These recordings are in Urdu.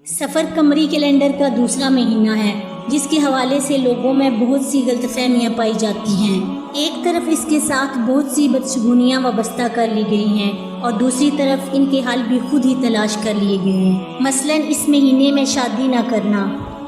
سفر قمری کیلنڈر کا دوسرا مہینہ ہے جس کے حوالے سے لوگوں میں بہت سی غلط فہمیاں پائی جاتی ہیں۔ ایک طرف اس کے ساتھ بہت سی بدشگونیاں وابستہ کر لی گئی ہیں اور دوسری طرف ان کے حل بھی خود ہی تلاش کر لیے گئے ہیں۔ مثلاً اس مہینے میں شادی نہ کرنا۔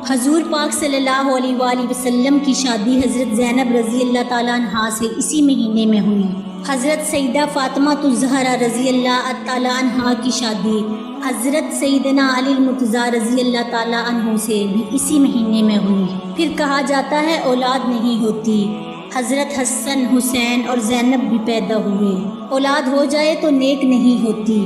حضور پاک صلی اللہ علیہ وآلہ وسلم کی شادی حضرت زینب رضی اللہ تعالیٰ عنہا سے اسی مہینے میں ہوئی۔ حضرت سیدہ فاطمہ الزہرا رضی اللہ تعالیٰ عنہا کی شادی حضرت سیدنا علی المرتضیٰ رضی اللہ تعالیٰ عنہ سے بھی اسی مہینے میں ہوئی۔ پھر کہا جاتا ہے اولاد نہیں ہوتی۔ حضرت حسن، حسین اور زینب بھی پیدا ہوئے۔ اولاد ہو جائے تو نیک نہیں ہوتی۔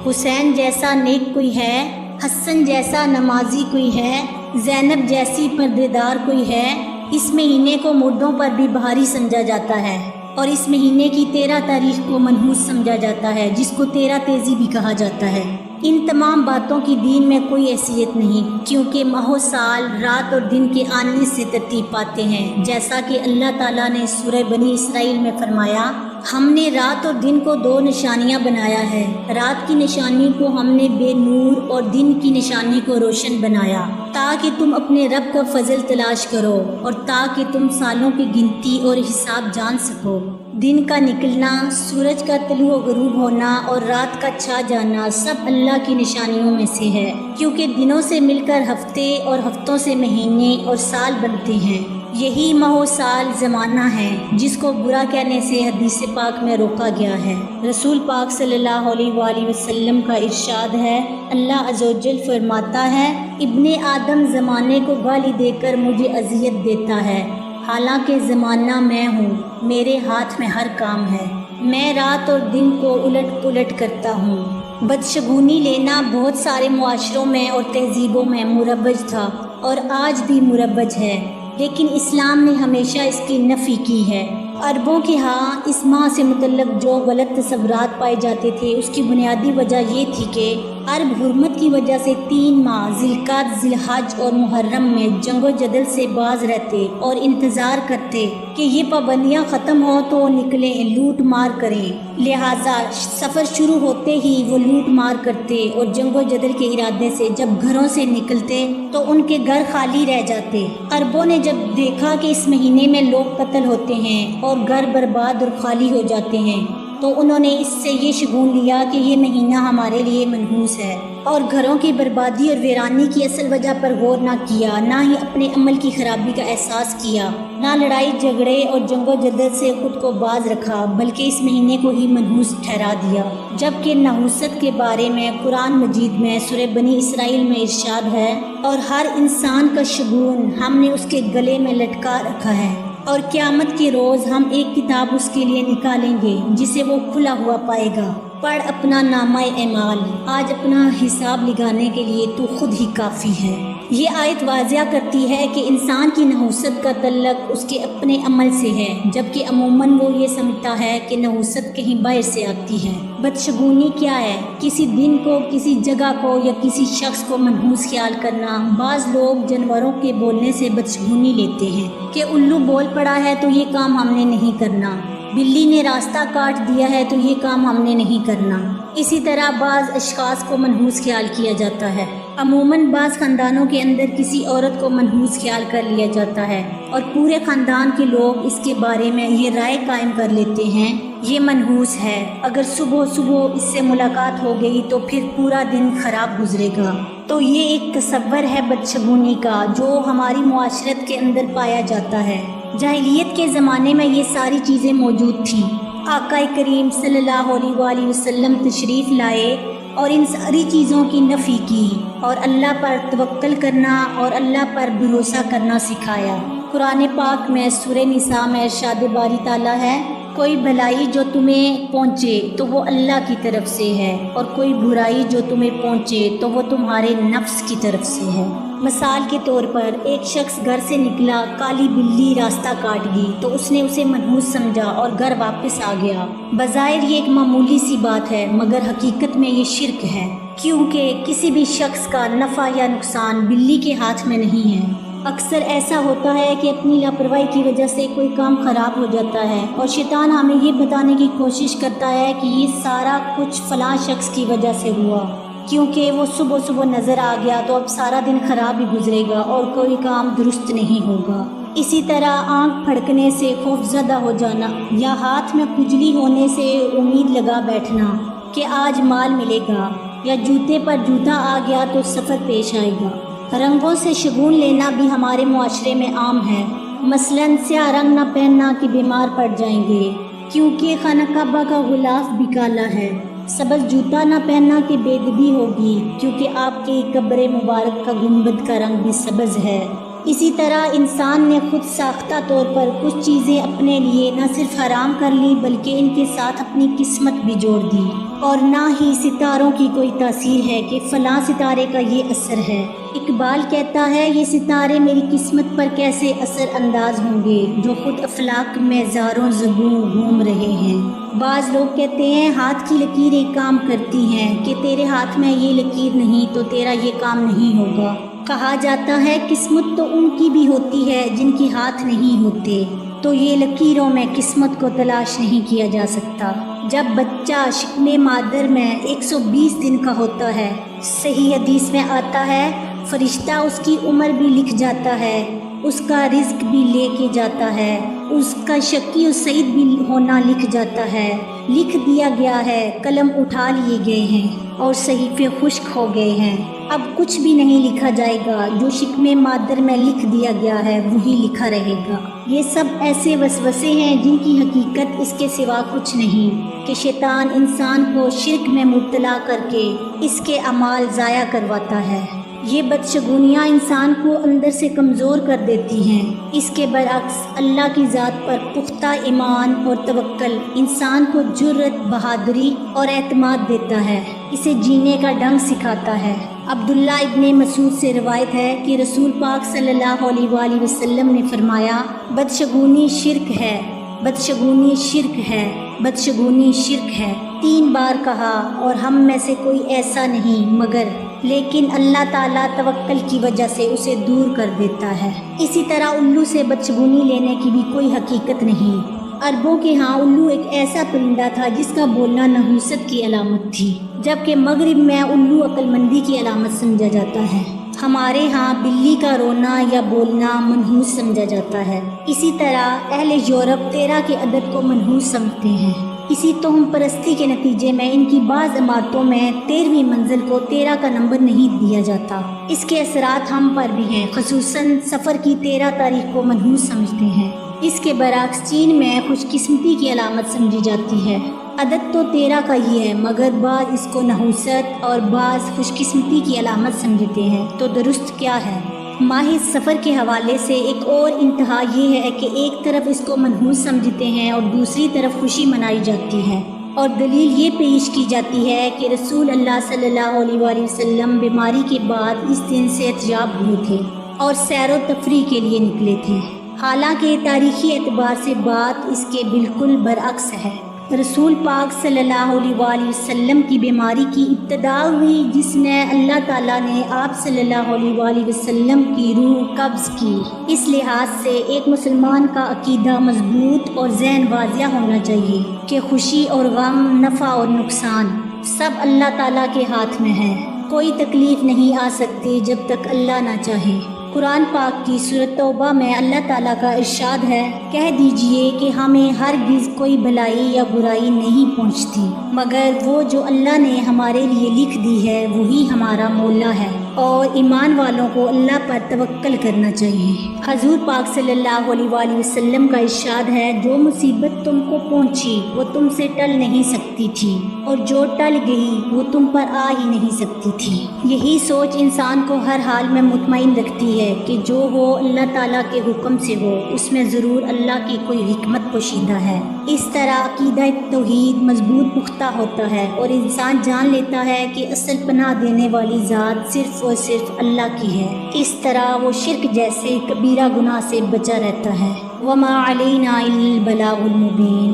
حسین جیسا نیک کوئی ہے، حسن جیسا نمازی کوئی ہے، زینب جیسی پردےدار کوئی ہے۔ اس مہینے کو مردوں پر بھی بھاری سمجھا جاتا ہے اور اس مہینے کی 13 تاریخ کو منحوس سمجھا جاتا ہے جس کو 13 تیزی بھی کہا جاتا ہے۔ ان تمام باتوں کی دین میں کوئی حیثیت نہیں، کیونکہ ماہ و سال رات اور دن کے آنے سے ترتیب پاتے ہیں، جیسا کہ اللہ تعالیٰ نے سورہ بنی اسرائیل میں فرمایا، ہم نے رات اور دن کو 2 نشانیاں بنایا ہے۔ رات کی نشانی کو ہم نے بے نور اور دن کی نشانی کو روشن بنایا، تاکہ تم اپنے رب کا فضل تلاش کرو اور تاکہ تم سالوں کی گنتی اور حساب جان سکو۔ دن کا نکلنا، سورج کا طلوع و غروب ہونا اور رات کا چھا جانا سب اللہ کی نشانیوں میں سے ہے، کیونکہ دنوں سے مل کر ہفتے اور ہفتوں سے مہینے اور سال بنتے ہیں۔ یہی ماہ و سال زمانہ ہے جس کو برا کہنے سے حدیث پاک میں روکا گیا ہے۔ رسول پاک صلی اللہ علیہ وآلہ وسلم کا ارشاد ہے، اللہ عز و جل فرماتا ہے، ابن آدم زمانے کو گالی دے کر مجھے اذیت دیتا ہے، حالانکہ زمانہ میں ہوں، میرے ہاتھ میں ہر کام ہے، میں رات اور دن کو الٹ پلٹ کرتا ہوں۔ بدشگونی لینا بہت سارے معاشروں میں اور تہذیبوں میں مروج تھا اور آج بھی مروج ہے، لیکن اسلام نے ہمیشہ اس کی نفی کی ہے۔ عربوں کے ہاں اس ماہ سے متعلق جو غلط تصورات پائے جاتے تھے اس کی بنیادی وجہ یہ تھی کہ عرب حرمت کی وجہ سے 3 ماہ ذی القعدہ، ذی الحج اور محرم میں جنگ و جدل سے باز رہتے اور انتظار کرتے کہ یہ پابندیاں ختم ہوں تو وہ نکلیں، لوٹ مار کریں۔ لہٰذا سفر شروع ہوتے ہی وہ لوٹ مار کرتے اور جنگ و جدل کے ارادے سے جب گھروں سے نکلتے تو ان کے گھر خالی رہ جاتے۔ عربوں نے جب دیکھا کہ اس مہینے میں لوگ قتل ہوتے ہیں اور گھر برباد اور خالی ہو جاتے ہیں تو انہوں نے اس سے یہ شگون لیا کہ یہ مہینہ ہمارے لیے منحوس ہے، اور گھروں کی بربادی اور ویرانی کی اصل وجہ پر غور نہ کیا، نہ ہی اپنے عمل کی خرابی کا احساس کیا، نہ لڑائی جھگڑے اور جنگ و جدل سے خود کو باز رکھا، بلکہ اس مہینے کو ہی منحوس ٹھہرا دیا۔ جبکہ نحوست کے بارے میں قرآن مجید میں سورہ بنی اسرائیل میں ارشاد ہے، اور ہر انسان کا شگون ہم نے اس کے گلے میں لٹکا رکھا ہے، اور قیامت کے روز ہم ایک کتاب اس کے لیے نکالیں گے جسے وہ کھلا ہوا پائے گا، پڑھ اپنا نامہ اعمال، آج اپنا حساب لگانے کے لیے تو خود ہی کافی ہے۔ یہ آیت واضح کرتی ہے کہ انسان کی نحوست کا تعلق اس کے اپنے عمل سے ہے، جبکہ عموماً وہ یہ سمجھتا ہے کہ نحوست کہیں باہر سے آتی ہے۔ بدشگونی کیا ہے؟ کسی دن کو، کسی جگہ کو یا کسی شخص کو منحوس خیال کرنا۔ بعض لوگ جانوروں کے بولنے سے بدشگونی لیتے ہیں کہ الو بول پڑا ہے تو یہ کام ہم نے نہیں کرنا، بلی نے راستہ کاٹ دیا ہے تو یہ کام ہم نے نہیں کرنا۔ اسی طرح بعض اشخاص کو منحوس خیال کیا جاتا ہے۔ عموماً بعض خاندانوں کے اندر کسی عورت کو منحوس خیال کر لیا جاتا ہے اور پورے خاندان کے لوگ اس کے بارے میں یہ رائے قائم کر لیتے ہیں، یہ منحوس ہے، اگر صبح اس سے ملاقات ہو گئی تو پھر پورا دن خراب گزرے گا۔ تو یہ ایک تصور ہے بدشگونی کا جو ہماری معاشرت کے اندر پایا جاتا ہے۔ جاہلیت کے زمانے میں یہ ساری چیزیں موجود تھیں۔ آقا کریم صلی اللہ علیہ وآلہ وسلم تشریف لائے اور ان ساری چیزوں کی نفی کی اور اللہ پر توکل کرنا اور اللہ پر بھروسہ کرنا سکھایا۔ قرآن پاک میں سورہ نساء میں ارشاد باری تعالیٰ ہے، کوئی بھلائی جو تمہیں پہنچے تو وہ اللہ کی طرف سے ہے، اور کوئی برائی جو تمہیں پہنچے تو وہ تمہارے نفس کی طرف سے ہے۔ مثال کے طور پر ایک شخص گھر سے نکلا، کالی بلی راستہ کاٹ گئی تو اس نے اسے منحوس سمجھا اور گھر واپس آ گیا۔ بظاہر یہ ایک معمولی سی بات ہے، مگر حقیقت میں یہ شرک ہے، کیونکہ کسی بھی شخص کا نفع یا نقصان بلی کے ہاتھ میں نہیں ہے۔ اکثر ایسا ہوتا ہے کہ اپنی لاپرواہی کی وجہ سے کوئی کام خراب ہو جاتا ہے اور شیطان ہمیں یہ بتانے کی کوشش کرتا ہے کہ یہ سارا کچھ فلاں شخص کی وجہ سے ہوا، کیونکہ وہ صبح صبح نظر آ گیا تو اب سارا دن خراب ہی گزرے گا اور کوئی کام درست نہیں ہوگا۔ اسی طرح آنکھ پھڑکنے سے خوف زدہ ہو جانا یا ہاتھ میں کھجلی ہونے سے امید لگا بیٹھنا کہ آج مال ملے گا، یا جوتے پر جوتا آ گیا تو سفر پیش آئے گا۔ رنگوں سے شگون لینا بھی ہمارے معاشرے میں عام ہے۔ مثلاً سیاہ رنگ نہ پہننا کہ بیمار پڑ جائیں گے کیونکہ خانہ کعبہ کا غلاف بھی کالا ہے۔ سبز جوتا نہ پہننا کہ بے ادبی ہوگی کیونکہ آپ کی قبر مبارک کا گنبد کا رنگ بھی سبز ہے۔ اسی طرح انسان نے خود ساختہ طور پر کچھ چیزیں اپنے لیے نہ صرف حرام کر لی بلکہ ان کے ساتھ اپنی قسمت بھی جوڑ دی، اور نہ ہی ستاروں کی کوئی تاثیر ہے کہ فلاں ستارے کا یہ اثر ہے۔ اقبال کہتا ہے یہ ستارے میری قسمت پر کیسے اثر انداز ہوں گے جو خود افلاک میں زاروں زبوں گھوم رہے ہیں۔ بعض لوگ کہتے ہیں ہاتھ کی لکیریں کام کرتی ہیں کہ تیرے ہاتھ میں یہ لکیر نہیں تو تیرا یہ کام نہیں ہوگا۔ کہا جاتا ہے قسمت تو ان کی بھی ہوتی ہے جن کی ہاتھ نہیں ہوتے، تو یہ لکیروں میں قسمت کو تلاش نہیں کیا جا سکتا۔ جب بچہ شکم مادر میں 120 دن کا ہوتا ہے، صحیح حدیث میں آتا ہے فرشتہ اس کی عمر بھی لکھ جاتا ہے، اس کا رزق بھی لے کے جاتا ہے، اس کا شقی و سعید بھی ہونا لکھ جاتا ہے، لکھ دیا گیا ہے، قلم اٹھا لیے گئے ہیں اور صحیفے خشک ہو گئے ہیں۔ اب کچھ بھی نہیں لکھا جائے گا، جو شکم مادر میں لکھ دیا گیا ہے وہی لکھا رہے گا۔ یہ سب ایسے وسوسے ہیں جن کی حقیقت اس کے سوا کچھ نہیں کہ شیطان انسان کو شرک میں مبتلا کر کے اس کے اعمال ضائع کرواتا ہے۔ یہ بدشگونیاں انسان کو اندر سے کمزور کر دیتی ہیں۔ اس کے برعکس اللہ کی ذات پر پختہ ایمان اور توکل انسان کو جرأت، بہادری اور اعتماد دیتا ہے، اسے جینے کا ڈھنگ سکھاتا ہے۔ عبداللہ ابن مسعود سے روایت ہے کہ رسول پاک صلی اللہ علیہ وآلہ وسلم نے فرمایا بدشگونی شرک ہے، بدشگونی شرک ہے، بدشگونی شرک ہے، 3 بار کہا، اور ہم میں سے کوئی ایسا نہیں مگر لیکن اللہ تعالیٰ توکل کی وجہ سے اسے دور کر دیتا ہے۔ اسی طرح الو سے بدشگونی لینے کی بھی کوئی حقیقت نہیں۔ عربوں کے ہاں الو ایک ایسا پرندہ تھا جس کا بولنا نحوست کی علامت تھی، جبکہ مغرب میں الو عقل مندی کی علامت سمجھا جاتا ہے۔ ہمارے ہاں بلی کا رونا یا بولنا منحوس سمجھا جاتا ہے۔ اسی طرح اہل یورپ 13 کے عدد کو منحوس سمجھتے ہیں۔ اسی توہم پرستی کے نتیجے میں ان کی بعض عمارتوں میں 13ویں منزل کو 13 کا نمبر نہیں دیا جاتا۔ اس کے اثرات ہم پر بھی ہیں، خصوصاً سفر کی 13 تاریخ کو منحوس سمجھتے ہیں۔ اس کے برعکس چین میں خوش قسمتی کی علامت سمجھی جاتی ہے۔ عدد تو 13 کا ہی ہے مگر بعض اس کو نحوست اور بعض خوش قسمتی کی علامت سمجھتے ہیں، تو درست کیا ہے؟ ماہ سفر کے حوالے سے ایک اور انتہا یہ ہے کہ ایک طرف اس کو منحوس سمجھتے ہیں اور دوسری طرف خوشی منائی جاتی ہے، اور دلیل یہ پیش کی جاتی ہے کہ رسول اللہ صلی اللہ علیہ وآلہ وسلم بیماری کے بعد اس دن صحت یاب ہوئے تھے اور سیر و تفریح کے لیے نکلے تھے، حالانکہ تاریخی اعتبار سے بات اس کے بالکل برعکس ہے۔ رسول پاک صلی اللہ علیہ وآلہ وسلم کی بیماری کی ابتدا ہوئی جس میں اللہ تعالیٰ نے آپ صلی اللہ علیہ وآلہ وسلم کی روح قبض کی۔ اس لحاظ سے ایک مسلمان کا عقیدہ مضبوط اور ذہن واضح ہونا چاہیے کہ خوشی اور غم، نفع اور نقصان سب اللہ تعالیٰ کے ہاتھ میں ہے۔ کوئی تکلیف نہیں آ سکتی جب تک اللہ نہ چاہے۔ قرآن پاک کی سورۃ توبہ میں اللہ تعالیٰ کا ارشاد ہے، کہہ دیجئے کہ ہمیں ہرگز کوئی بھلائی یا برائی نہیں پہنچتی مگر وہ جو اللہ نے ہمارے لیے لکھ دی ہے وہی ہمارا مولا ہے، اور ایمان والوں کو اللہ پر توکل کرنا چاہیے۔ حضور پاک صلی اللہ علیہ وآلہ وسلم کا ارشاد ہے، جو مصیبت تم کو پہنچی وہ تم سے ٹل نہیں سکتی تھی، اور جو ٹل گئی وہ تم پر آ ہی نہیں سکتی تھی۔ یہی سوچ انسان کو ہر حال میں مطمئن رکھتی ہے کہ جو ہو اللہ تعالیٰ کے حکم سے ہو، اس میں ضرور اللہ کی کوئی حکمت پوشیدہ ہے۔ اس طرح عقیدہ توحید مضبوط پختہ ہوتا ہے اور انسان جان لیتا ہے کہ اصل پناہ دینے والی ذات صرف اور صرف اللہ کی ہے۔ اس طرح وہ شرک جیسے کبیرہ گناہ سے بچا رہتا ہے۔ وما علینا الا البلاغ المبین۔